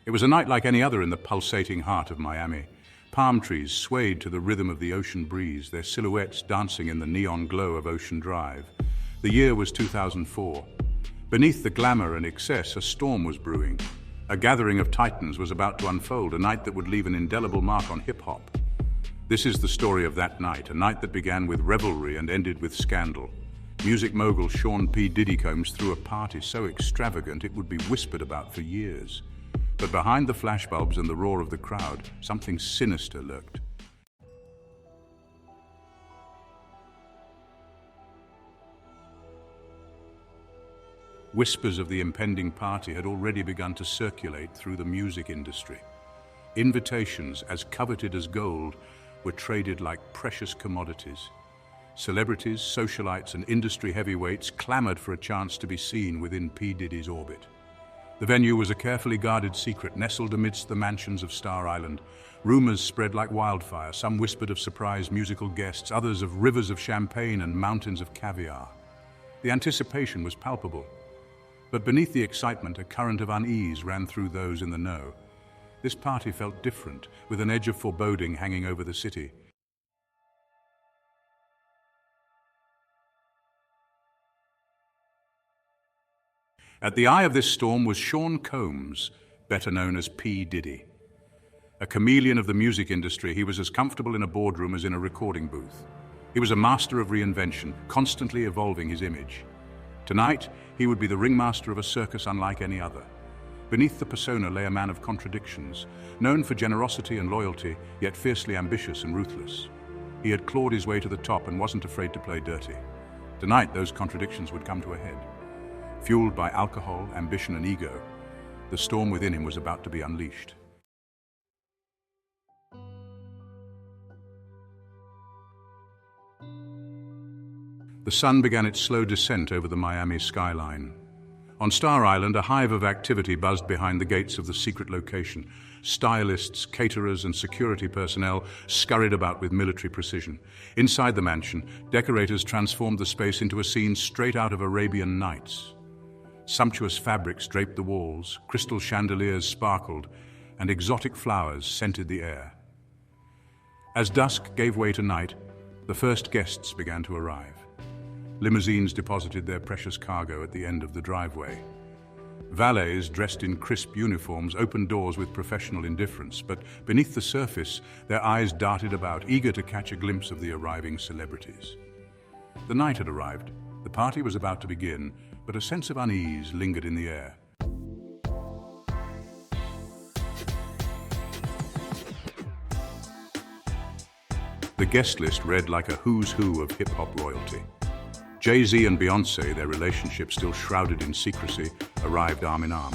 It was a night like any other in the pulsating heart of Miami. Palm trees swayed to the rhythm of the ocean breeze, their silhouettes dancing in the neon glow of Ocean Drive. The year was 2004. Beneath the glamour and excess, a storm was brewing. A gathering of titans was about to unfold, a night that would leave an indelible mark on hip-hop. This is the story of that night, a night that began with revelry and ended with scandal. Music mogul Sean P. Diddy threw a party so extravagant it would be whispered about for years. But behind the flashbulbs and the roar of the crowd, something sinister lurked. Whispers of the impending party had already begun to circulate through the music industry. Invitations, as coveted as gold, were traded like precious commodities. Celebrities, socialites, and industry heavyweights clamored for a chance to be seen within P. Diddy's orbit. The venue was a carefully guarded secret nestled amidst the mansions of Star Island. Rumors spread like wildfire. Some whispered of surprise musical guests, others of rivers of champagne and mountains of caviar. The anticipation was palpable. But beneath the excitement, a current of unease ran through those in the know. This party felt different, with an edge of foreboding hanging over the city. At the eye of this storm was Sean Combs, better known as P. Diddy. A chameleon of the music industry, he was as comfortable in a boardroom as in a recording booth. He was a master of reinvention, constantly evolving his image. Tonight, he would be the ringmaster of a circus unlike any other. Beneath the persona lay a man of contradictions, known for generosity and loyalty, yet fiercely ambitious and ruthless. He had clawed his way to the top and wasn't afraid to play dirty. Tonight, those contradictions would come to a head. Fueled by alcohol, ambition, and ego, the storm within him was about to be unleashed. The sun began its slow descent over the Miami skyline. On Star Island, a hive of activity buzzed behind the gates of the secret location. Stylists, caterers, and security personnel scurried about with military precision. Inside the mansion, decorators transformed the space into a scene straight out of Arabian Nights. Sumptuous fabrics draped the walls, crystal chandeliers sparkled, and exotic flowers scented the air. As dusk gave way to night, the first guests began to arrive. Limousines deposited their precious cargo at the end of the driveway. Valets, dressed in crisp uniforms, opened doors with professional indifference, but beneath the surface, their eyes darted about, eager to catch a glimpse of the arriving celebrities. The night had arrived. The party was about to begin, but a sense of unease lingered in the air. The guest list read like a who's who of hip-hop royalty. Jay-Z and Beyoncé, their relationship still shrouded in secrecy, arrived arm in arm.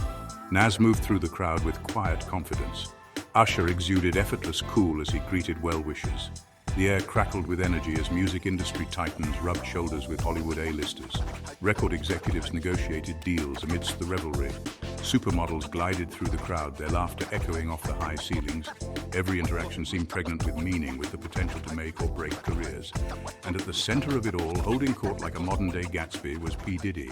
Nas moved through the crowd with quiet confidence. Usher exuded effortless cool as he greeted well-wishers. The air crackled with energy as music industry titans rubbed shoulders with Hollywood A-listers. Record executives negotiated deals amidst the revelry. Supermodels glided through the crowd, their laughter echoing off the high ceilings. Every interaction seemed pregnant with meaning, with the potential to make or break careers. And at the center of it all, holding court like a modern-day Gatsby, was P. Diddy.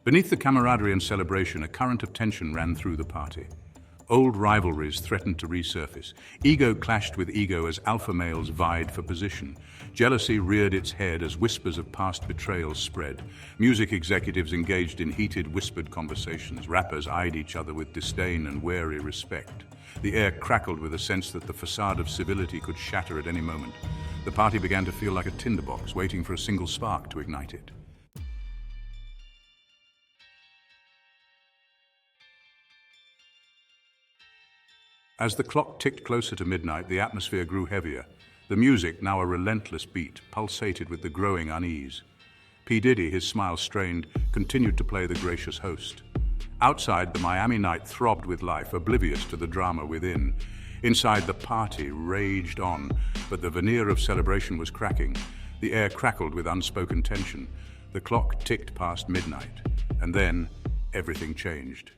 Beneath the camaraderie and celebration, a current of tension ran through the party. Old rivalries threatened to resurface. Ego clashed with ego as alpha males vied for position. Jealousy reared its head as whispers of past betrayals spread. Music executives engaged in heated, whispered conversations. Rappers eyed each other with disdain and wary respect. The air crackled with a sense that the facade of civility could shatter at any moment. The party began to feel like a tinderbox, waiting for a single spark to ignite it. As the clock ticked closer to midnight, the atmosphere grew heavier. The music, now a relentless beat, pulsated with the growing unease. P. Diddy, his smile strained, continued to play the gracious host. Outside, the Miami night throbbed with life, oblivious to the drama within. Inside, the party raged on, but the veneer of celebration was cracking. The air crackled with unspoken tension. The clock ticked past midnight, and then everything changed.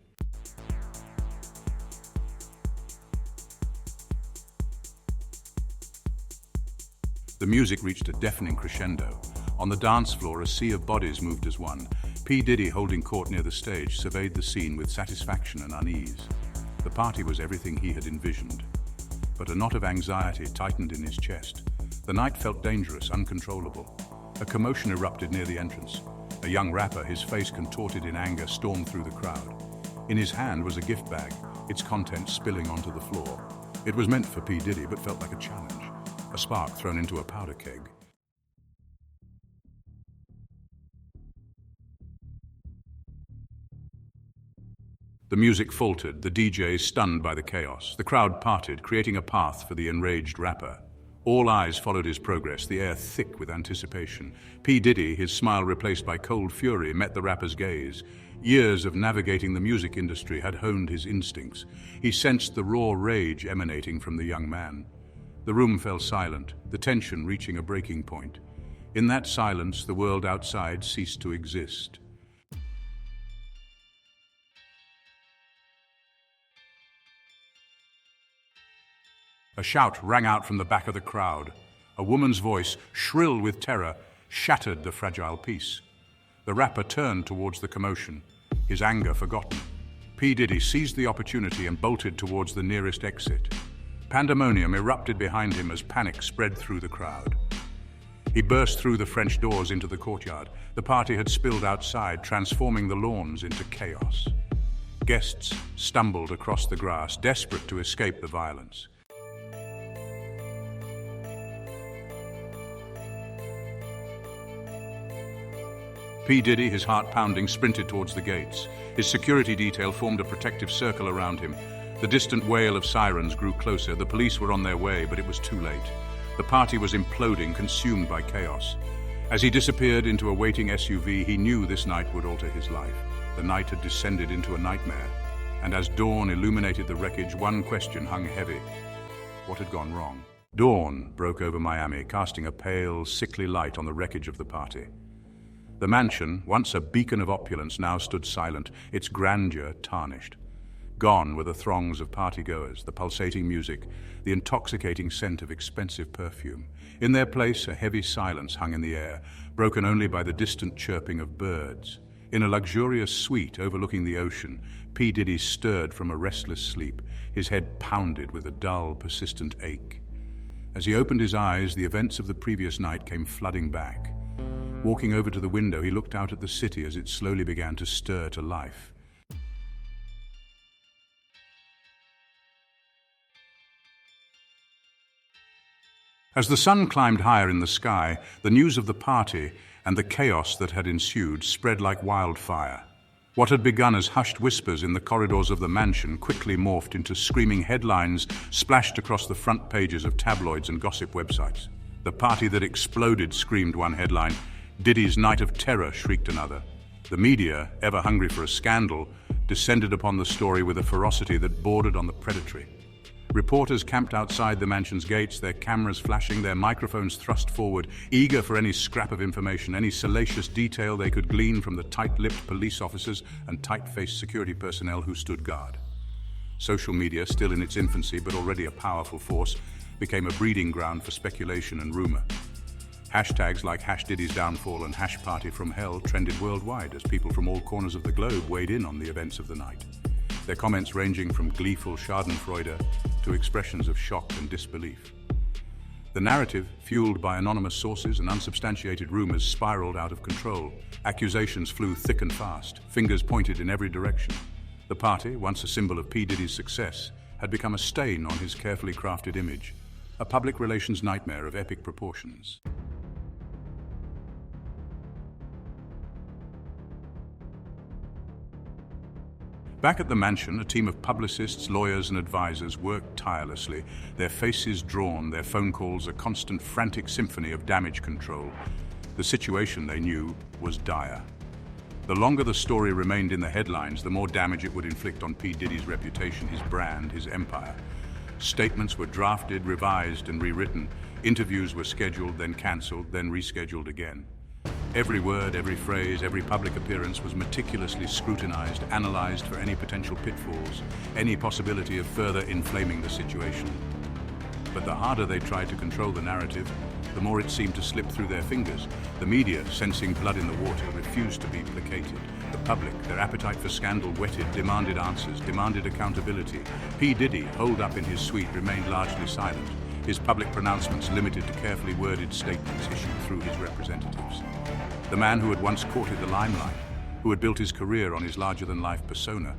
The music reached a deafening crescendo. On the dance floor, a sea of bodies moved as one. P Diddy, holding court near the stage, surveyed the scene with satisfaction and unease. The party was everything he had envisioned. But a knot of anxiety tightened in his chest. The night felt dangerous, uncontrollable. A commotion erupted near the entrance. A young rapper, his face contorted in anger, stormed through the crowd. In his hand was a gift bag, its contents spilling onto the floor. It was meant for P Diddy, but felt like a challenge. A spark thrown into a powder keg. The music faltered, the DJ stunned by the chaos. The crowd parted, creating a path for the enraged rapper. All eyes followed his progress, the air thick with anticipation. P Diddy, his smile replaced by cold fury, met the rapper's gaze. Years of navigating the music industry had honed his instincts. He sensed the raw rage emanating from the young man. The room fell silent, the tension reaching a breaking point. In that silence, the world outside ceased to exist. A shout rang out from the back of the crowd. A woman's voice, shrill with terror, shattered the fragile peace. The rapper turned towards the commotion, his anger forgotten. P Diddy seized the opportunity and bolted towards the nearest exit. Pandemonium erupted behind him as panic spread through the crowd. He burst through the French doors into the courtyard. The party had spilled outside, transforming the lawns into chaos. Guests stumbled across the grass, desperate to escape the violence. P Diddy, his heart pounding, sprinted towards the gates. His security detail formed a protective circle around him. The distant wail of sirens grew closer. The police were on their way, but it was too late. The party was imploding, consumed by chaos. As he disappeared into a waiting SUV, he knew this night would alter his life. The night had descended into a nightmare. And as dawn illuminated the wreckage, one question hung heavy. What had gone wrong? Dawn broke over Miami, casting a pale, sickly light on the wreckage of the party. The mansion, once a beacon of opulence, now stood silent, its grandeur tarnished. Gone were the throngs of partygoers, the pulsating music, the intoxicating scent of expensive perfume. In their place, a heavy silence hung in the air, broken only by the distant chirping of birds. In a luxurious suite overlooking the ocean, P Diddy stirred from a restless sleep, his head pounded with a dull, persistent ache. As he opened his eyes, the events of the previous night came flooding back. Walking over to the window, he looked out at the city as it slowly began to stir to life. As the sun climbed higher in the sky, the news of the party and the chaos that had ensued spread like wildfire. What had begun as hushed whispers in the corridors of the mansion quickly morphed into screaming headlines splashed across the front pages of tabloids and gossip websites. The party that exploded, screamed one headline. Diddy's Night of Terror, shrieked another. The media, ever hungry for a scandal, descended upon the story with a ferocity that bordered on the predatory. Reporters camped outside the mansion's gates, their cameras flashing, their microphones thrust forward, eager for any scrap of information, any salacious detail they could glean from the tight-lipped police officers and tight-faced security personnel who stood guard. Social media, still in its infancy but already a powerful force, became a breeding ground for speculation and rumor. Hashtags like #Diddy's Downfall and #Party from Hell trended worldwide as people from all corners of the globe weighed in on the events of the night. Their comments ranging from gleeful schadenfreude to expressions of shock and disbelief. The narrative, fueled by anonymous sources and unsubstantiated rumors, spiraled out of control. Accusations flew thick and fast, fingers pointed in every direction. The party, once a symbol of P Diddy's success, had become a stain on his carefully crafted image, a public relations nightmare of epic proportions. Back at the mansion, a team of publicists, lawyers, and advisors worked tirelessly, their faces drawn, their phone calls a constant frantic symphony of damage control. The situation, they knew, was dire. The longer the story remained in the headlines, the more damage it would inflict on P. Diddy's reputation, his brand, his empire. Statements were drafted, revised, and rewritten. Interviews were scheduled, then cancelled, then rescheduled again. Every word, every phrase, every public appearance was meticulously scrutinized, analyzed for any potential pitfalls, any possibility of further inflaming the situation. But the harder they tried to control the narrative, the more it seemed to slip through their fingers. The media, sensing blood in the water, refused to be placated. The public, their appetite for scandal whetted, demanded answers, demanded accountability. P Diddy, holed up in his suite, remained largely silent, his public pronouncements limited to carefully worded statements issued through his representatives. The man who had once courted the limelight, who had built his career on his larger-than-life persona,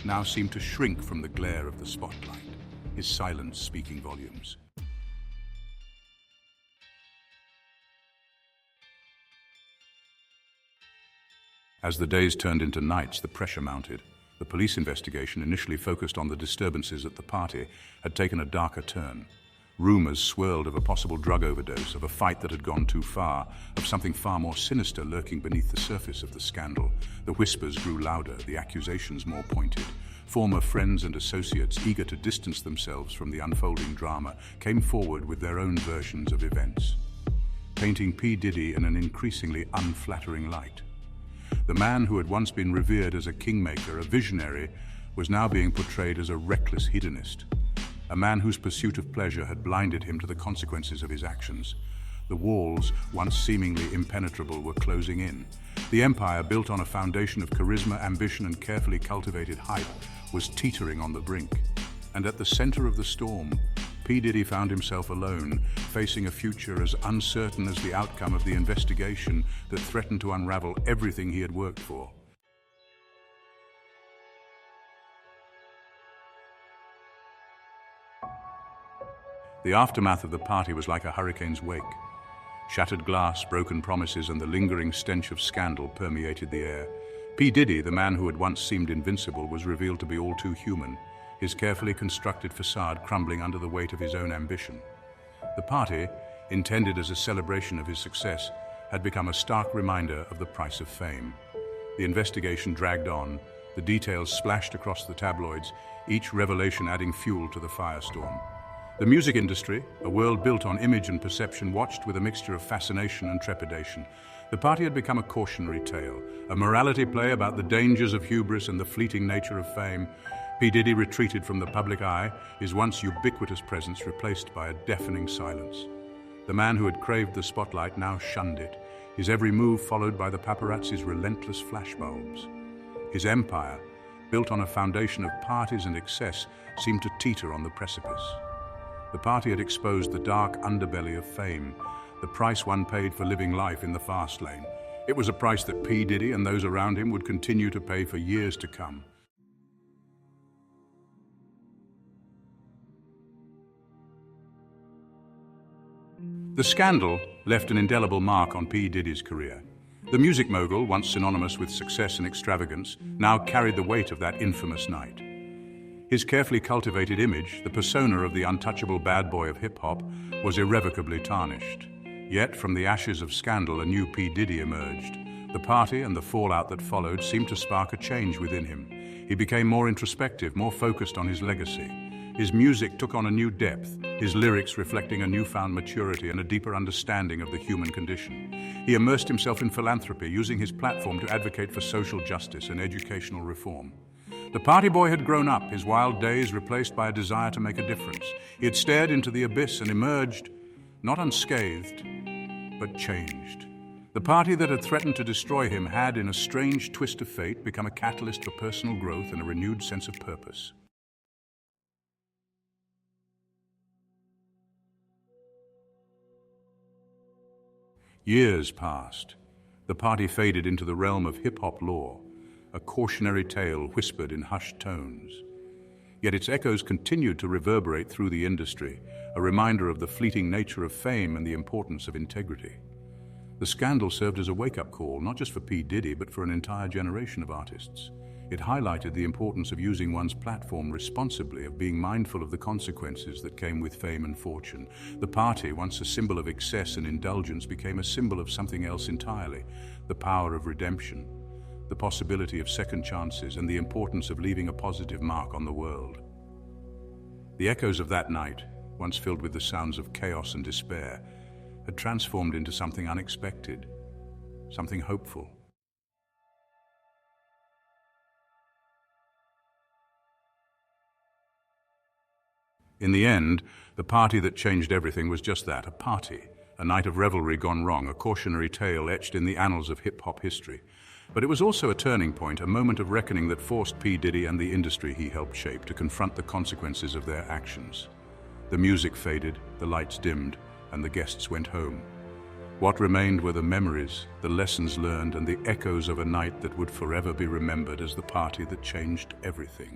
now seemed to shrink from the glare of the spotlight, his silence speaking volumes. As the days turned into nights, the pressure mounted. The police investigation, initially focused on the disturbances at the party, had taken a darker turn. Rumors swirled of a possible drug overdose, of a fight that had gone too far, of something far more sinister lurking beneath the surface of the scandal. The whispers grew louder, the accusations more pointed. Former friends and associates, eager to distance themselves from the unfolding drama, came forward with their own versions of events, painting P. Diddy in an increasingly unflattering light. The man who had once been revered as a kingmaker, a visionary, was now being portrayed as a reckless hedonist, a man whose pursuit of pleasure had blinded him to the consequences of his actions. The walls, once seemingly impenetrable, were closing in. The empire, built on a foundation of charisma, ambition, and carefully cultivated hype, was teetering on the brink. And at the center of the storm, P. Diddy found himself alone, facing a future as uncertain as the outcome of the investigation that threatened to unravel everything he had worked for. The aftermath of the party was like a hurricane's wake. Shattered glass, broken promises, and the lingering stench of scandal permeated the air. P. Diddy, the man who had once seemed invincible, was revealed to be all too human, his carefully constructed facade crumbling under the weight of his own ambition. The party, intended as a celebration of his success, had become a stark reminder of the price of fame. The investigation dragged on, the details splashed across the tabloids, each revelation adding fuel to the firestorm. The music industry, a world built on image and perception, watched with a mixture of fascination and trepidation. The party had become a cautionary tale, a morality play about the dangers of hubris and the fleeting nature of fame. P. Diddy retreated from the public eye, his once ubiquitous presence replaced by a deafening silence. The man who had craved the spotlight now shunned it, his every move followed by the paparazzi's relentless flashbulbs. His empire, built on a foundation of parties and excess, seemed to teeter on the precipice. The party had exposed the dark underbelly of fame, the price one paid for living life in the fast lane. It was a price that P. Diddy and those around him would continue to pay for years to come. The scandal left an indelible mark on P. Diddy's career. The music mogul, once synonymous with success and extravagance, now carried the weight of that infamous night. His carefully cultivated image, the persona of the untouchable bad boy of hip-hop, was irrevocably tarnished. Yet, from the ashes of scandal, a new P. Diddy emerged. The party and the fallout that followed seemed to spark a change within him. He became more introspective, more focused on his legacy. His music took on a new depth, his lyrics reflecting a newfound maturity and a deeper understanding of the human condition. He immersed himself in philanthropy, using his platform to advocate for social justice and educational reform. The party boy had grown up, his wild days replaced by a desire to make a difference. He had stared into the abyss and emerged, not unscathed, but changed. The party that had threatened to destroy him had, in a strange twist of fate, become a catalyst for personal growth and a renewed sense of purpose. Years passed. The party faded into the realm of hip-hop lore, a cautionary tale whispered in hushed tones. Yet its echoes continued to reverberate through the industry, a reminder of the fleeting nature of fame and the importance of integrity. The scandal served as a wake-up call, not just for P. Diddy, but for an entire generation of artists. It highlighted the importance of using one's platform responsibly, of being mindful of the consequences that came with fame and fortune. The party, once a symbol of excess and indulgence, became a symbol of something else entirely: the power of redemption, the possibility of second chances, and the importance of leaving a positive mark on the world. The echoes of that night, once filled with the sounds of chaos and despair, had transformed into something unexpected, something hopeful. In the end, the party that changed everything was just that, a party, a night of revelry gone wrong, a cautionary tale etched in the annals of hip-hop history. But it was also a turning point, a moment of reckoning that forced P. Diddy and the industry he helped shape to confront the consequences of their actions. The music faded, the lights dimmed, and the guests went home. What remained were the memories, the lessons learned, and the echoes of a night that would forever be remembered as the party that changed everything.